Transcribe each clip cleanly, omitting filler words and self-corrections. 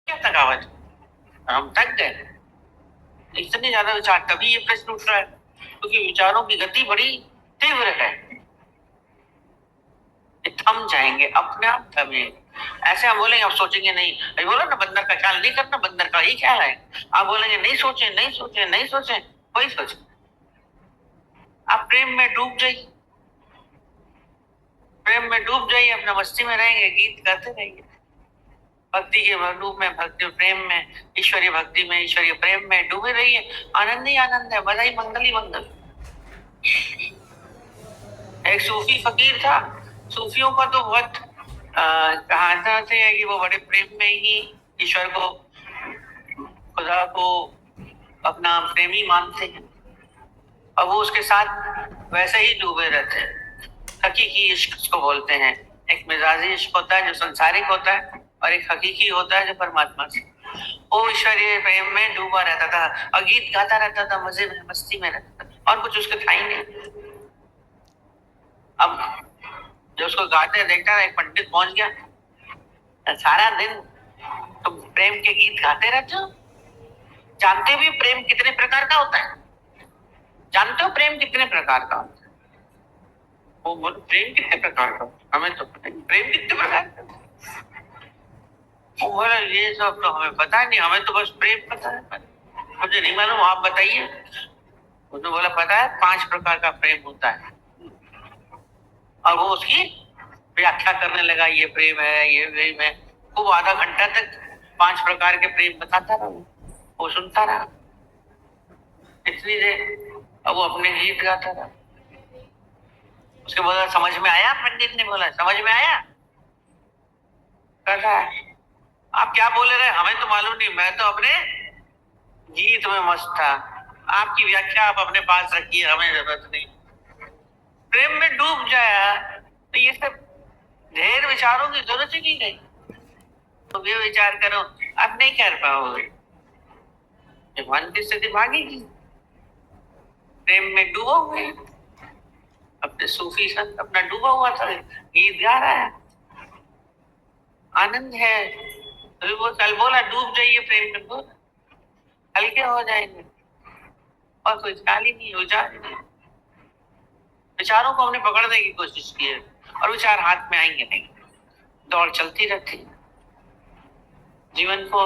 क्या थकावट, हम थक गए, इतने ज्यादा विचार, तभी ये प्रश्न उठ रहा है क्योंकि विचारों की गति बड़ी तीव्र है, थम जाएंगे, अपने आप थमेंगे। ऐसे हम बोलेंगे, आप सोचेंगे नहीं, अभी बोलो ना बंदर का ख्याल नहीं करना, बंदर का ही ख्याल है। आप बोलेंगे नहीं सोचे नहीं सोचे नहीं सोचे, वही सोचे। आप प्रेम में डूब जाइए, प्रेम में डूब जाइए, अपना मस्ती में रहेंगे, गीत गाते रहेंगे, भक्ति के रूप में, भक्ति प्रेम में, ईश्वरीय भक्ति में, ईश्वरीय प्रेम में डूबे रहिए। आनंद ही आनंद है, बधाई मंगल ही मंगल। एक सूफी फकीर था, सूफियों का तो बहुत कहावत है कि वो बड़े प्रेम में ही ईश्वर को, खुदा को अपना प्रेमी मानते हैं और वो उसके साथ वैसे ही डूबे रहते हैं। हकीकी इश्क उसको बोलते हैं। एक मिजाजी इश्क होता है जो संसारिक होता है और एक हकीकी होता है जो परमात्मा से। वो ईश्वरीय प्रेम में डूबा रहता था और गीत गाता रहता था, मजे में मस्ती में रहता था और कुछ उसके था ही नहीं। अब जो उसको गाते देखता था, एक पंडित पहुंच गया, सारा दिन तुम प्रेम के गीत गाते रहते हो, जानते भी प्रेम कितने प्रकार का होता है? जानते हो प्रेम कितने प्रकार का होता है? वो बोले प्रेम कितने प्रकार का, हमें तो प्रेम कितने प्रकार का। वो बोला ये सब तो हमें पता नहीं, हमें तो बस प्रेम पता है, मुझे नहीं मालूम, आप बताइए। उसने बोला पता है 5 प्रकार का प्रेम होता है। और वो उसकी व्याख्या करने लगा, ये प्रेम है, ये प्रेम है। खूब आधा घंटा तक 5 प्रकार के प्रेम बताता रहा, वो सुनता रहा इतनी देर। अब वो अपने गीत गाता रहा। उसके बोला समझ में आया? पंडित ने बोला समझ में आया? कहता है आप क्या बोले रहे, हमें तो मालूम नहीं, मैं तो अपने गीत में मस्त था। आपकी व्याख्या आप अपने पास रखिए, हमें जरूरत नहीं। प्रेम में डूब जाया तो ये सब ढेर विचारों की जरूरत ही नहीं। तो ये विचार करो, अब नहीं कर पाओगे, मन की स्थिति भागेगी। प्रेम में डूबोगे। अपने सूफी संत अपना डूबा हुआ था, गीत गा रहा है, आनंद है। तो वो कल बोला डूब जाइए प्रेम में, बोला हल्के हो जाएंगे और कोई ख्याल ही नहीं, विचार ही नहीं। विचारों को हमने पकड़ने की कोशिश की है और विचार हाथ में आएंगे नहीं, दौड़ चलती रहती है, जीवन को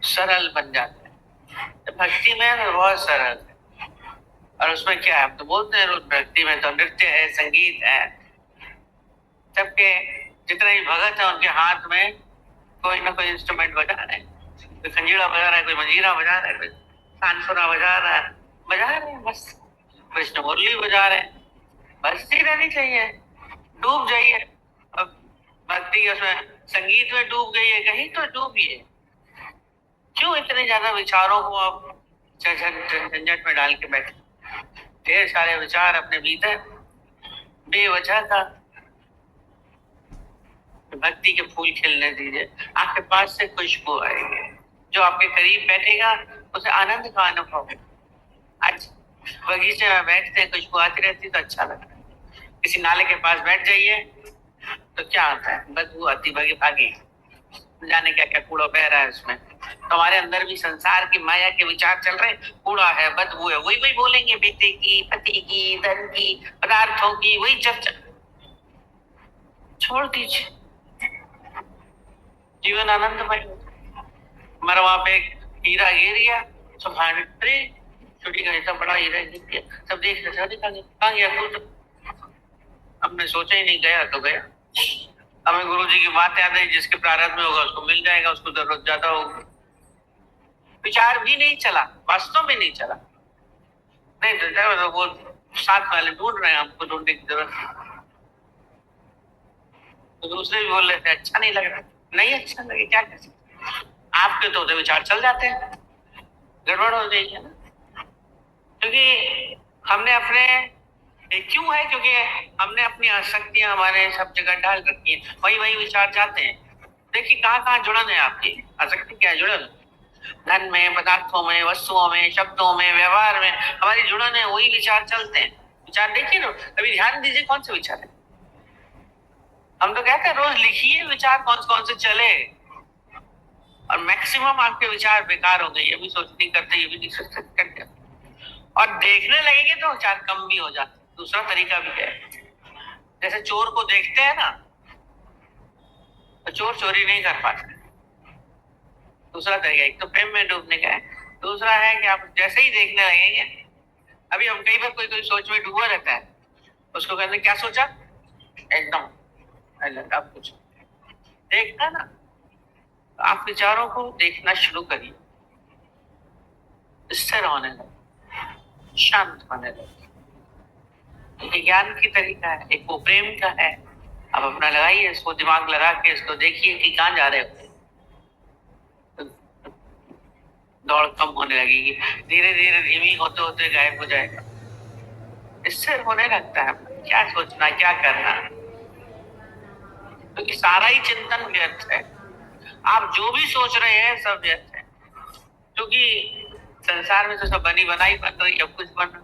सरल बन जाता है। तो भक्ति में तो बहुत सरल है। और उसमें क्या है, तो बोलते हैं भक्ति में तो नृत्य है, संगीत है, सबके जितने भी भगत है उनके हाथ में कोई ना कोई इंस्ट्रूमेंट बजा रहे हैं, कोई खंजीरा बजा रहा है, कोई मंजीरा बजा रहा है, कोई तानपुरा बजा रहा है, बजा रहे हैं बस, कृष्ण मुरली बजा रहे हैं, बजती रहनी चाहिए। डूब जाइए, अब भक्ति उसमें संगीत में डूब गई है कहीं तो डूबिए। क्यों इतने ज्यादा विचारों को आप झंझट में डाल के बैठे? ढेर सारे विचार अपने भीतर बेवजह का। भक्ति के फूल खिलने दीजिए, आपके पास से खुशबू आएगी, जो आपके करीब बैठेगा उसे आनंद का अनुभव होगा। आज बगीचे में बैठते खुशबू आती रहती तो अच्छा लगता है। किसी नाले के पास बैठ जाइए तो क्या आता है, बदबू आती, भागी जाने क्या क्या कूड़ा बह रहा है उसमें। तो हमारे अंदर भी संसार की माया के विचार चल रहे हैं, कूड़ा है, बदबू है, वही वही बोलेंगे, बेटे की, पति की, धन की, पदार्थों की, वही चर्चा। छोड़ दीजिए, जीवन आनंदमय। मरवा पे हीरा गिर गया, सब अरे छोटी का इतना बड़ा हीरा गिर गया, सब देख रहे, कहाँ गया तू? हमने सोचा ही नहीं, गया तो गया। हमें गुरु जी की बात याद है, जिसके प्रारब्ध में होगा उसको मिल जाएगा, उसको जरूरत ज्यादा होगी। विचार भी नहीं चला, वास्तव में नहीं चला, नहीं तो वो साथ वाले ढूंढ रहे हैं, हमको ढूंढने की जरूरत नहीं। तो दूसरे भी बोल रहे थे अच्छा नहीं लग रहा, नहीं अच्छा लगे क्या कर सकते, आपके तो विचार चल जाते हैं, गड़बड़ हो जाएगी ना। क्योंकि हमने अपने क्यों है, क्योंकि हमने अपनी आसक्तियां हमारे सब जगह डाल रखी है, वही वही विचार जाते हैं। देखिए कहाँ कहाँ जुड़न है आपकी आसक्ति, क्या है जुड़न? धन में, पदार्थों में, वस्तुओं में, शब्दों में, व्यवहार में हमारी जुड़न है, वही विचार चलते हैं। विचार देखिए ना, अभी ध्यान दीजिए कौन से विचार है। हम तो कहते हैं रोज लिखिए विचार कौन से चले, और मैक्सिमम मैक्सिमम आपके विचार बेकार हो गए, ये भी सोच नहीं करते, ये भी नहीं सोच करते, और देखने लगेंगे तो विचार कम भी हो जाते। दूसरा तरीका भी है, जैसे चोर को देखते हैं ना तो चोर चोरी नहीं कर पाते। दूसरा तरीका, एक तो प्रेम में डूबने का है, दूसरा है कि आप जैसे ही देखने लगेंगे, अभी हम कई बार कोई सोच में डूबा रहता है, उसको कहते हैं क्या सोचा, एकदम अलग कुछ देखना ना, तो आप विचारों को देखना शुरू करिए, स्थिर होने लगे, शांत होने लगे। ज्ञान की तरीका है, एक वो प्रेम का है। आप अपना लगाइए, इसको दिमाग लगा के इसको देखिए कि कहाँ जा रहे हो, दौड़ कम होने लगेगी, धीरे धीरे धीमी होते होते गायब हो जाएगा, स्थिर होने लगता है। क्या सोचना, क्या करना, क्योंकि तो सारा ही चिंतन व्यर्थ है। आप जो भी सोच रहे हैं सब व्यर्थ है, क्योंकि संसार में तो सब बनी बनाई बन रही, अब कुछ बन रहा।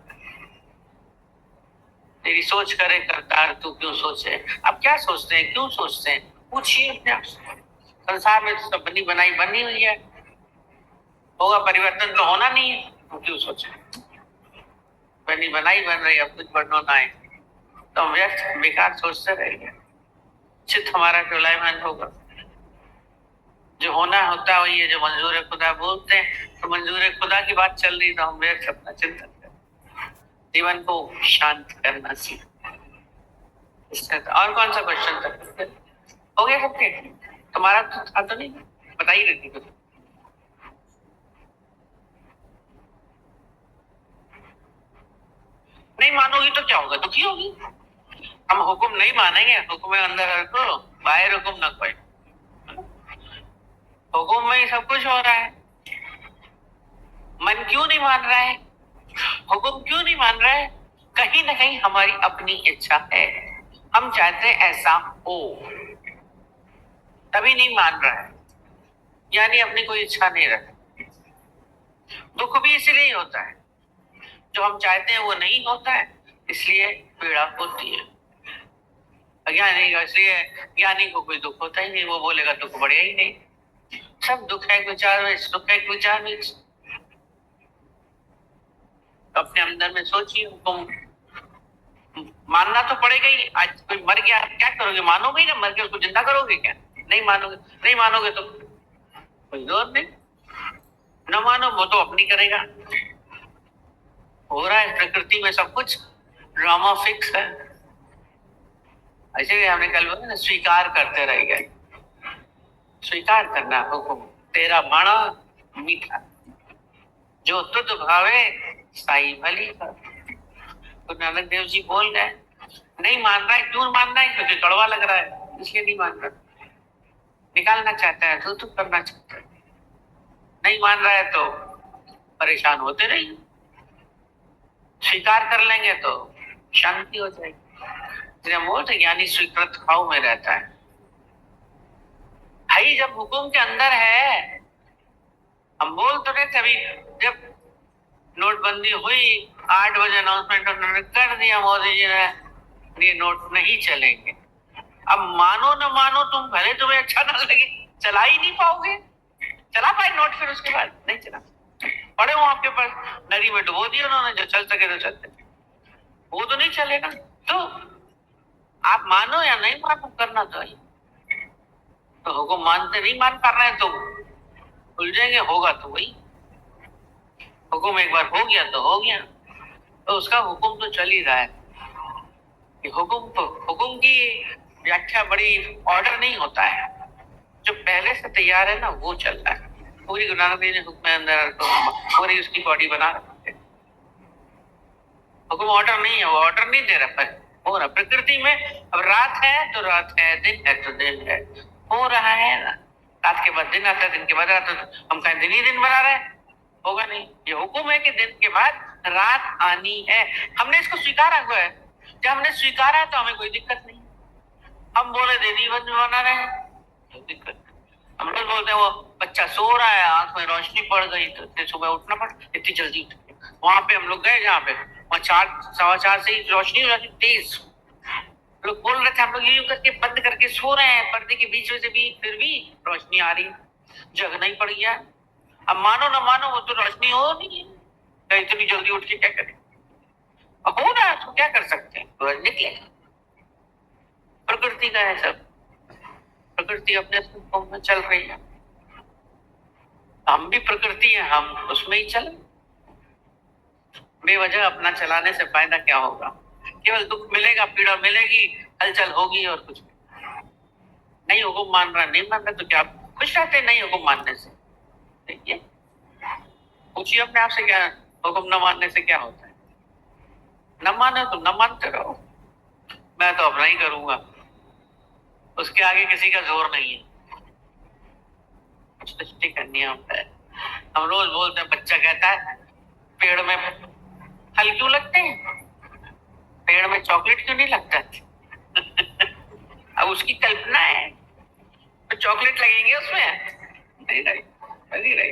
तेरी सोच करे करतार, तू क्यों सोचे। अब क्या सोचते हैं, क्यों सोचते हैं, पूछिए अपने आप से। संसार में तो सब बनी बनाई बनी हुई है, होगा परिवर्तन तो होना नहीं है, तो क्यों सोचे। बनी बनाई बन रही, अब कुछ बनना है तो व्यर्थ बेकार सोचते रहेंगे। चित्त हमारा डोलायमान होगा, जो होना होता है वही है, जो मंजूर है खुदा बोलते हैं, तो मंजूर है खुदा की बात चल रही तो हम व्यर्थ अपना चिंतन करें, जीवन को शांत करना सीख। और कौन सा क्वेश्चन था, हो गया सबके, तुम्हारा तो था तो नहीं, बताइए रहती कुछ। नहीं मानोगी तो क्या होगा, दुखी होगी। हम हुक्म नहीं मानेंगे, हुक्म अंदर रखो, बाहर हुक्म न कोई, हुक्म में ही सब कुछ हो रहा है। मन क्यों नहीं मान रहा है, हुक्म क्यों नहीं मान रहा है, कहीं ना कहीं हमारी अपनी इच्छा है, हम चाहते हैं ऐसा हो, तभी नहीं मान रहा है, यानी अपनी कोई इच्छा नहीं रखती। दुख भी इसलिए होता है, जो हम चाहते हैं वो नहीं होता है, इसलिए पीड़ा होती है। अज्ञानी का इसलिए, ज्ञानी को कोई दुख होता ही नहीं, वो बोलेगा दुख बढ़ेगा ही नहीं। सब दुख है विचार में, सुख है विचार में। तो अपने अंदर में सोचिए, तुम मानना तो पड़ेगा ही। आज कोई मर गया, क्या करोगे, मानोगे ही ना, मर के उसको जिंदा करोगे क्या, नहीं मानोगे। नहीं मानोगे तो कोई जोर नहीं, न मानो वो तो अपनी करेगा। हो रहा है प्रकृति में सब कुछ ड्रामा फिक्स है, ऐसे हमने कल बोला ना, स्वीकार करते रह गए। स्वीकार करना हुक्म, तेरा माना मीठा, जो तुझ भावे साई भली कर। तो नानक देव जी बोल गए, नहीं मान रहा है, क्यों मान रहा है, क्योंकि कड़वा लग रहा है, इसलिए नहीं मान रहा, निकालना चाहता है, तो करना चाहता है। नहीं मान रहा है तो परेशान होते रहिए, स्वीकार कर लेंगे तो शांति हो जाएगी। बोलते ज्ञानी स्वीकृत भाव में रहता है। भाई जब हुक्म के अंदर है, हम बोल तो रहे थे अभी, जब नोटबंदी हुई 8 बजे अनाउंसमेंट उन्होंने कर दिया मोदी जी ने, ये नोट नहीं चलेंगे। अब मानो न मानो, तुम भले तुम्हें अच्छा ना लगे, चला ही नहीं पाओगे। चला पाए नोट, फिर उसके बाद नहीं चला, पड़े हो आपके पास, नदी में डुबो दिया उन्होंने, जो चल सके तो चलते, वो तो नहीं चलेगा। तो आप मानो या नहीं मानो, करना तो है। तो हुक्म मानते नहीं मान कर रहे हैं तो भूल जाएंगे, होगा तो वही। हुक्म एक बार हो गया तो हो गया, तो उसका हुक्म तो चल ही रहा है। हुक्म की व्याख्या बड़ी ऑर्डर नहीं होता है, जो पहले से तैयार है ना वो चल रहा है। पूरी गुरु नानक देव ने हुक्म अंदर पूरी उसकी बॉडी बना रखी है। हुक्म ऑर्डर नहीं है, वो ऑर्डर नहीं दे रहा है, हो रहा प्रकृति में। अब रात है तो रात है, दिन है तो दिन है, हो रहा है ना। रात के बाद दिन आता है, दिन के बाद रात, तो हम कहें दिन ही दिन बना रहे, होगा नहीं। ये हुक्म है कि दिन के बाद रात आनी है, हमने इसको स्वीकारा हुआ है। जब हमने स्वीकारा है तो हमें कोई दिक्कत नहीं। हम बोले दिन ही बना रहे हैं तो दिक्कत। हम लोग बोलते हैं वो बच्चा सो रहा है, आंख में रोशनी पड़ गई तो सुबह उठना पड़ा, इतनी जल्दी उठ। वहां पे हम लोग गए जहाँ पे वहां 4, 4:15 से ही रोशनी हो जाती तेज। लोग बोल रहे थे हम लोग यूं करके बंद करके सो रहे हैं पर्दे के बीच में से भी, फिर भी रोशनी आ रही। जगना ही पड़ गया। अब मानो ना मानो वो तो रोशनी हो नहीं है, तो इतनी जल्दी उठ के क्या करें? अब हो रहा है तो क्या कर सकते हैं, तो निकलेगा। प्रकृति का है सब, प्रकृति अपने स्वरूप में चल रही है, हम भी प्रकृति है, हम उसमें ही चल। बेवजह अपना चलाने से फायदा क्या होगा? केवल दुख मिलेगा, पीड़ा मिलेगी, हलचल होगी और कुछ नहीं। हुक्म मान रहा नहीं मान रहा तो क्या खुश रहते नहीं हुक्म मानने से? देखिए, पूछिए अपने आप से, क्या हुक्म न मानने से क्या होता है? न माने तो न मानते रहो, मैं तो अपना ही करूंगा, उसके आगे किसी का जोर नहीं है। सृष्टि का नियम है। हम रोज बोलते हैं, बच्चा कहता है पेड़ में फल क्यों लगते हैं, पेड़ में चॉकलेट क्यों नहीं लगता? अब उसकी कल्पना है तो चॉकलेट लगेंगे उसमें, नहीं नहीं नहीं,